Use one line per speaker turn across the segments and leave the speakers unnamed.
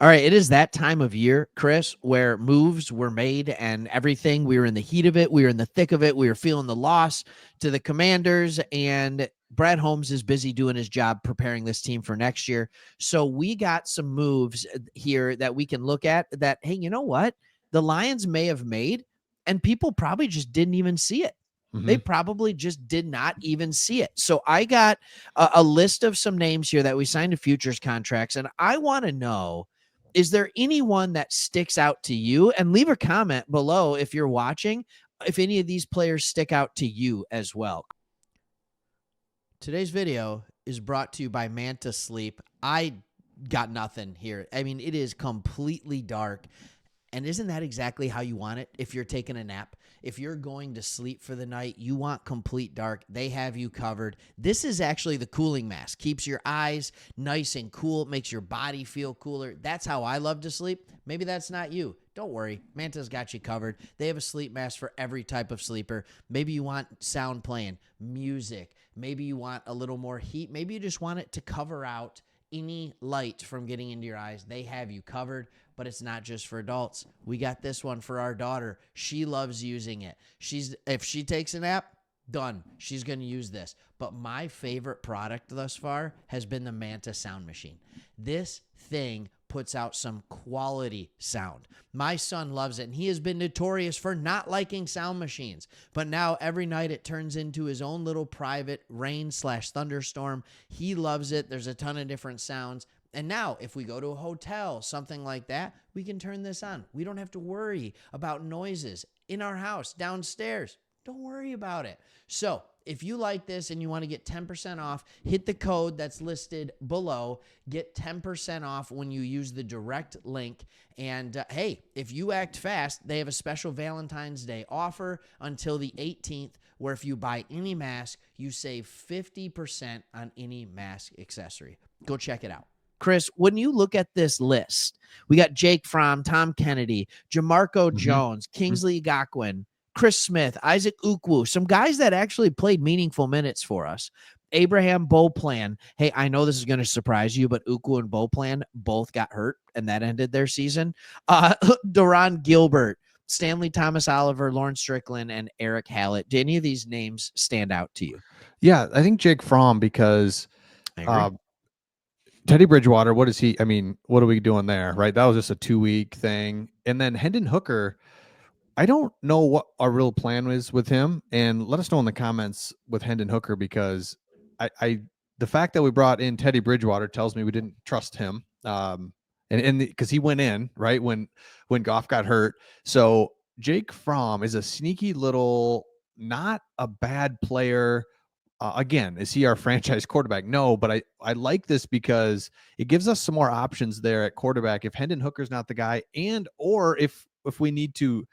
All right, it is that time of year, Chris, where moves were made and everything. We were in the heat of it. We were in the thick of it. We were feeling the loss to the Commanders, and Brad Holmes is busy doing his job preparing this team for next year. So we got some moves here that we can look at that, hey, you know what? The Lions may have made, and people probably just didn't even see it. They
Hmm.
probably just did not even see it. So I got a list of some names here that we signed to futures contracts, and I want to know, is there anyone that sticks out to you? And leave a comment below if you're watching, if any of these players stick out to you as well. Today's video is brought to you by Manta Sleep. I got nothing here. I mean, it is completely dark. And isn't that exactly how you want it if you're taking a nap? If you're going to sleep for the night, you want complete dark. They have you covered. This is actually the cooling mask. Keeps your eyes nice and cool, makes your body feel cooler. That's how I love to sleep. Maybe that's not you. Don't worry. Manta's got you covered. They have a sleep mask for every type of sleeper. Maybe you want sound playing, music. Maybe you want a little more heat. Maybe you just want it to cover out any light from getting into your eyes. They have you covered. But it's not just for adults. We got this one for our daughter. She loves using it. If she takes a nap, done. She's going to use this. But my favorite product thus far has been the Manta sound machine. This thing puts out some quality sound. My son loves it, and he has been notorious for not liking sound machines. But now every night it turns into his own little private rain/thunderstorm. He loves it. There's a ton of different sounds. And now, if we go to a hotel, something like that, we can turn this on. We don't have to worry about noises in our house, downstairs. Don't worry about it. So, if you like this and you want to get 10% off, hit the code that's listed below. Get 10% off when you use the direct link. And hey, if you act fast, they have a special Valentine's Day offer until the 18th, where if you buy any mask, you save 50% on any mask accessory. Go check it out. Chris, when you look at this list, we got Jake Fromm, Tom Kennedy, Jamarco
Hmm.
Jones, Kingsley Gaquin, Chris Smith, Isaac Ukwu, some guys that actually played meaningful minutes for us. Abraham Beauplan. Hey, I know this is going to surprise you, but Ukwu and Beauplan both got hurt, and that ended their season. Duron Gilbert, Stanley Thomas Oliver, Lauren Strickland, and Eric Hallett. Do any of these names stand out to you?
Yeah, I think Jake Fromm because
I
uh,
agree.
Teddy Bridgewater, what is he? I mean, what are we doing there, right? That was just a 2 week thing. And then Hendon Hooker, I don't know what our real plan was with him. And let us know in the comments with Hendon Hooker because I the fact that we brought in Teddy Bridgewater tells me we didn't trust him. And because he went in right when Goff got hurt. So Jake Fromm is a sneaky little, not a bad player. Again, is he our franchise quarterback? No, but I like this because it gives us some more options there at quarterback if Hendon Hooker's not the guy, and or if we need to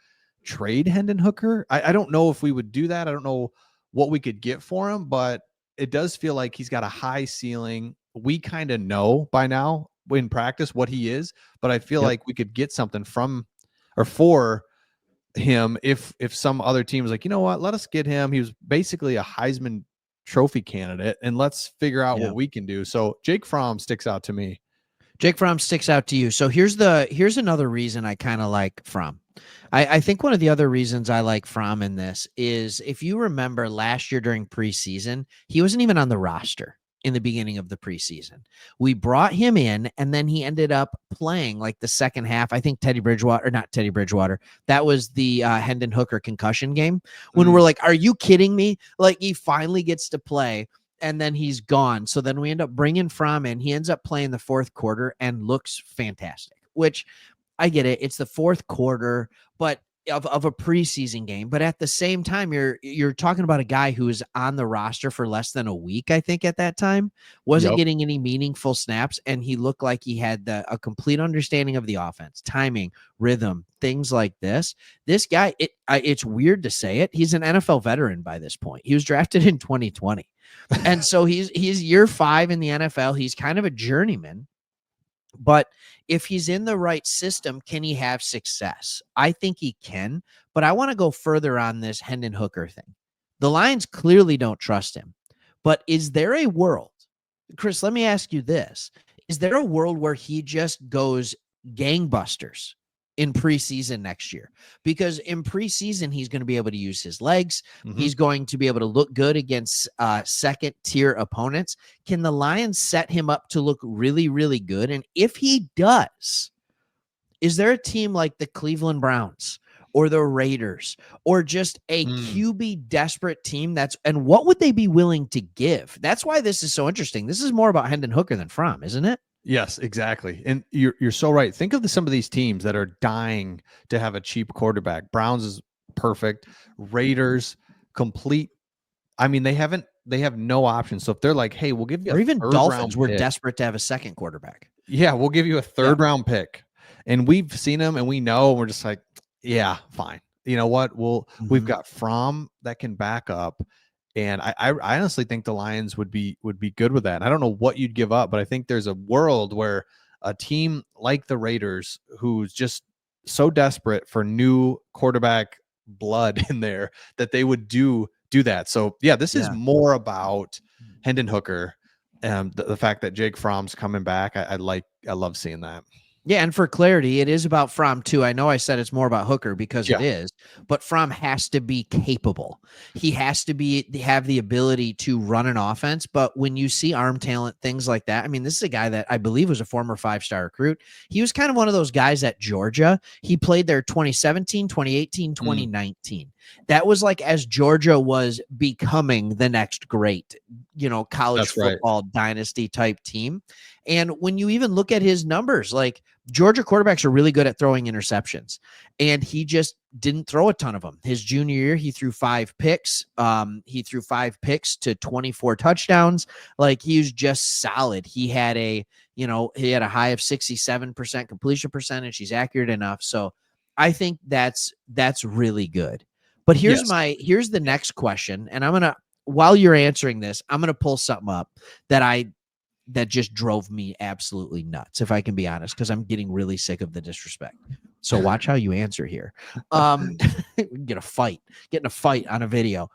trade Hendon Hooker. I don't know if we would do that. I don't know what we could get for him, but it does feel like he's got a high ceiling. We kind of know by now in practice what he is, but I feel
Yep.
like we could get something from or for him if some other team was like, you know what, let us get him. He was basically a Heisman Trophy candidate, and let's figure out
Yeah.
what we can do. So Jake Fromm sticks out to me.
Jake Fromm sticks out to you. So here's another reason I kind of like Fromm. I think one of the other reasons I like Fromm in this is if you remember last year during preseason, he wasn't even on the roster in the beginning of the preseason. We brought him in, and then he ended up playing like the second half. I think Teddy Bridgewater, or not Teddy Bridgewater, that was the Hendon Hooker concussion game when we're like, are you kidding me? Like he finally gets to play and then he's gone. So then we end up bringing Fromm in. He ends up playing the fourth quarter and looks fantastic, which I get it. It's the fourth quarter, but of a preseason game. But at the same time, you're talking about a guy who is on the roster for less than a week, I think, at that time, wasn't
Yep.
getting any meaningful snaps, and he looked like he had a complete understanding of the offense, timing, rhythm, things like this. This guy, it's weird to say it, he's an NFL veteran by this point. He was drafted in 2020. And so he's year 5 in the NFL. He's kind of a journeyman. But if he's in the right system, can he have success? I think he can, but I want to go further on this Hendon Hooker thing. The Lions clearly don't trust him. But is there a world, Chris, let me ask you this. Is there a world where he just goes gangbusters in preseason next year, because in preseason he's going to be able to use his legs. He's going to be able to look good against second tier opponents. Can the Lions set him up to look really, really good? And if he does, is there a team like the Cleveland Browns or the Raiders or just a QB desperate team and what would they be willing to give? That's why this is so interesting. This is more about Hendon Hooker than Fromm, isn't it?
Yes, exactly. And you're so right. Think of some of these teams that are dying to have a cheap quarterback. Browns is perfect. Raiders, complete. I mean, they have no options. So if they're like, hey, we'll give you
or even Dolphins, we're
pick.
desperate to have a second quarterback.
Yeah, we'll give you a third round pick. And we've seen them and we know, and we're just like, yeah, fine. You know what? We've got Fromm that can back up. And I honestly think the Lions would be good with that. And I don't know what you'd give up, but I think there's a world where a team like the Raiders, who's just so desperate for new quarterback blood in there, that they would do that. So yeah, this is more about Hendon Hooker. The fact that Jake Fromm's coming back, I love seeing that.
Yeah, and for clarity, it is about Fromm too. I know I said it's more about Hooker because it is, but Fromm has to be capable. He has to have the ability to run an offense. But when you see arm talent, things like that, I mean, this is a guy that I believe was a former 5-star recruit. He was kind of one of those guys at Georgia. He played there 2017, 2018, 2019. That was like as Georgia was becoming the next great, college football dynasty type team. And when you even look at his numbers, like Georgia quarterbacks are really good at throwing interceptions, and he just didn't throw a ton of them. His junior year, he threw 5 picks. He threw 5 picks to 24 touchdowns. Like, he was just solid. He had a high of 67% completion percentage. He's accurate enough. So I think that's really good. But here's the next question. And while you're answering this, I'm going to pull something up that just drove me absolutely nuts, if I can be honest, because I'm getting really sick of the disrespect. So watch how you answer here. Getting a fight on a video.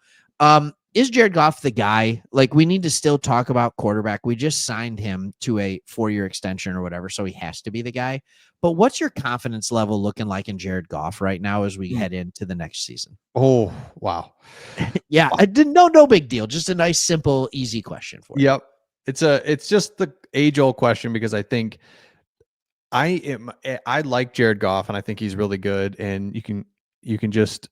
Is Jared Goff the guy? Like, we need to still talk about quarterback. We just signed him to a 4-year extension or whatever, so he has to be the guy. But what's your confidence level looking like in Jared Goff right now as we head into the next season?
Oh, wow.
Yeah, I didn't know. No big deal. Just a nice, simple, easy question for you.
Yep. It's just the age-old question, because I think I like Jared Goff and I think he's really good. And you can just,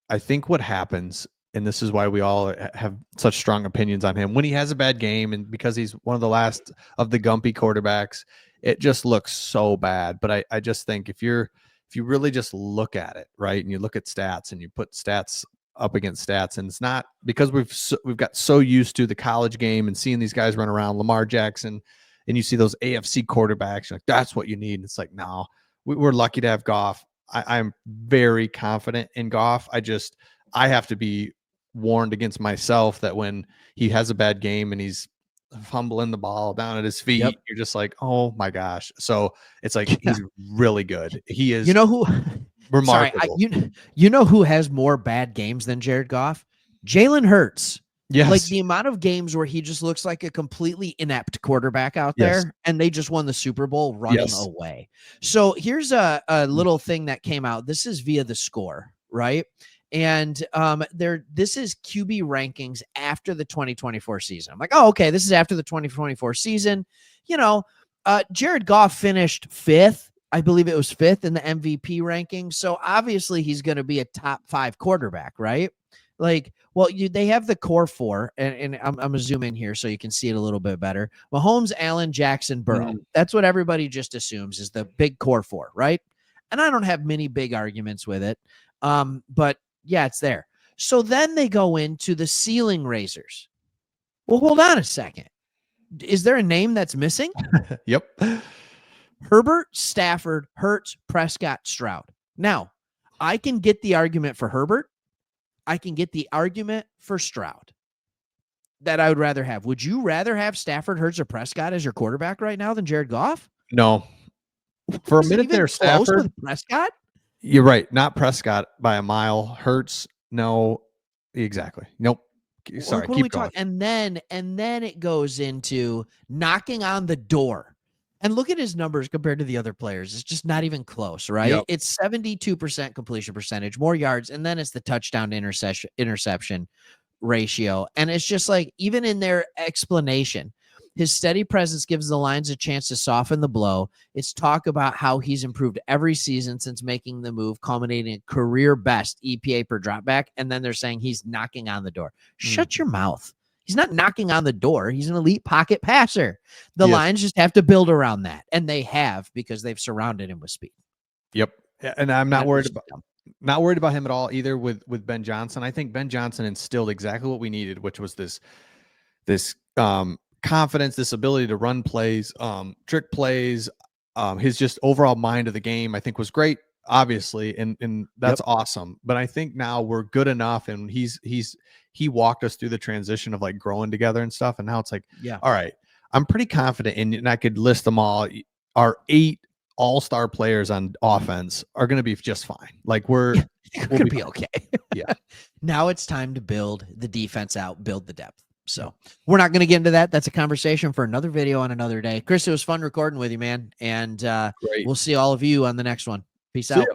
I think what happens, and this is why we all have such strong opinions on him, when he has a bad game, and because he's one of the last of the gumpy quarterbacks, it just looks so bad. But I just think if you really just look at it, right, and you look at stats and you put stats up against stats, and it's not because we've got so used to the college game and seeing these guys run around, Lamar Jackson, and you see those AFC quarterbacks, like, that's what you need. And it's like, no, we're lucky to have Goff. I'm very confident in Goff. I have to be warned against myself that when he has a bad game and he's fumbling the ball down at his feet, you're just like, oh my gosh. So it's like, he's really good. He is.
You know who?
Remarkable.
Sorry, you know who has more bad games than Jared Goff? Jalen Hurts.
Yes.
Like, the amount of games where he just looks like a completely inept quarterback out there, and they just won the Super Bowl running away. So here's a little thing that came out. This is via The Score, right? And this is QB rankings after the 2024 season. I'm like, oh, okay, this is after the 2024 season. Jared Goff finished 5th. I believe it was 5th in the MVP ranking. So obviously he's going to be a top 5 quarterback, right? Like, well, they have the core 4, and I'm going to zoom in here so you can see it a little bit better. Mahomes, Allen, Jackson, Burrow. That's what everybody just assumes is the big core 4, right? And I don't have many big arguments with it. But yeah, it's there. So then they go into the ceiling raisers. Well, hold on a second. Is there a name that's missing?
Yep.
Herbert, Stafford, Hurts, Prescott, Stroud. Now, I can get the argument for Herbert. I can get the argument for Stroud that I would rather have. Would you rather have Stafford, Hurts, or Prescott as your quarterback right now than Jared Goff?
No. For a minute there, Stafford.
With Prescott?
You're right. Not Prescott by a mile. Hurts, no. Exactly. Nope. Sorry, keep going.
And then it goes into knocking on the door And look at his numbers compared to the other players. It's just not even close, right?
Yep.
It's 72% completion percentage, more yards, and then it's the touchdown to interception ratio. And it's just like, even in their explanation, his steady presence gives the Lions a chance to soften the blow. It's talk about how he's improved every season since making the move, culminating in career best EPA per dropback. And then they're saying he's knocking on the door. Shut your mouth. He's not knocking on the door. He's an elite pocket passer. The
Yes.
Lions just have to build around that. And they have, because they've surrounded him with speed.
Yep. And I'm not
That
worried
was
about
dumb.
not worried about him at all either with Ben Johnson. I think Ben Johnson instilled exactly what we needed, which was this confidence, this ability to run plays, trick plays, his just overall mind of the game, I think was great, obviously, and that's awesome. But I think now we're good enough, and he walked us through the transition of like growing together and stuff, and now it's like, all right, I'm pretty confident, and I could list them all. Our 8 all-star players on offense are going to be just fine. Like we'll
be okay.
Yeah.
Now it's time to build the defense out, build the depth. So we're not going to get into that. That's a conversation for another video on another day. Chris, it was fun recording with you, man. And we'll see all of you on the next one. Peace out.